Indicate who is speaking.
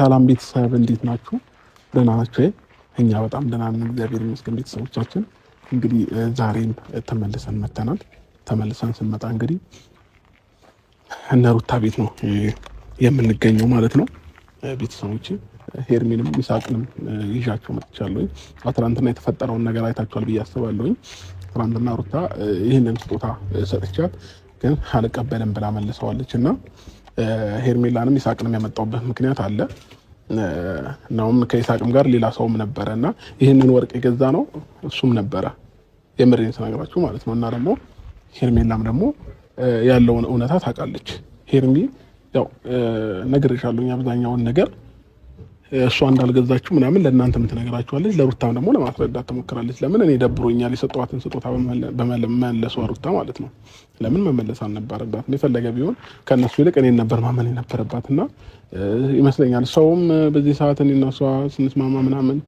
Speaker 1: ሰላም ቤተሰብ እንዴት ናችሁ? ደህና ናችሁ? እኛ በጣም ደህና ነን፣ እግዚአብሔር ይመስገን። ቤተሰቦቻችን እንግዲህ ዛሬም ተመልሰን መተናል። ተመልሰን ስንመጣ እንግዲህ እነ ሩታ ቤት ነው የምንገኘው ማለት ነው። ቤተሰቦቼ ሄርሜንም ይሳቅንም ይዣቸው መጥቻለሁ። ትናንትና የተፈጠረውን ነገር አይታችኋል ብዬ አስባለሁኝ። ትናንትና ሩታ ይህንን ስጦታ ሰጥቻት ግን አልቀበልም ብላ መልሰዋለች እና ሄርሜላንም ይሳቅንም ያመጣውበት ምክንያት አለ። እናውም ከይሳቅም ጋር ሌላ ሰውም ነበረ እና ይህንን ወርቅ የገዛ ነው እሱም ነበረ፣ የምሬን ስነግራችሁ ማለት ነው። እና ደግሞ ሄርሜላም ደግሞ ያለውን እውነታ ታውቃለች። ሄርሜ ያው ነግሬሻለሁ አብዛኛውን ነገር እሷ እንዳልገዛችሁ ምናምን ለእናንተም ትነግራችኋለች፣ ለሩታም ደግሞ ለማስረዳት ትሞክራለች። ለምን እኔ ደብሮኛል የሰጠዋትን ስጦታ በመመለሷ ሩታ ማለት ነው። ለምን መመለስ አልነበረባትም? የፈለገ ቢሆን ከእነሱ ይልቅ እኔን ነበር ማመን የነበረባት እና ይመስለኛል ሰውም በዚህ ሰዓት እኔና እሷ ስንስማማ ምናምን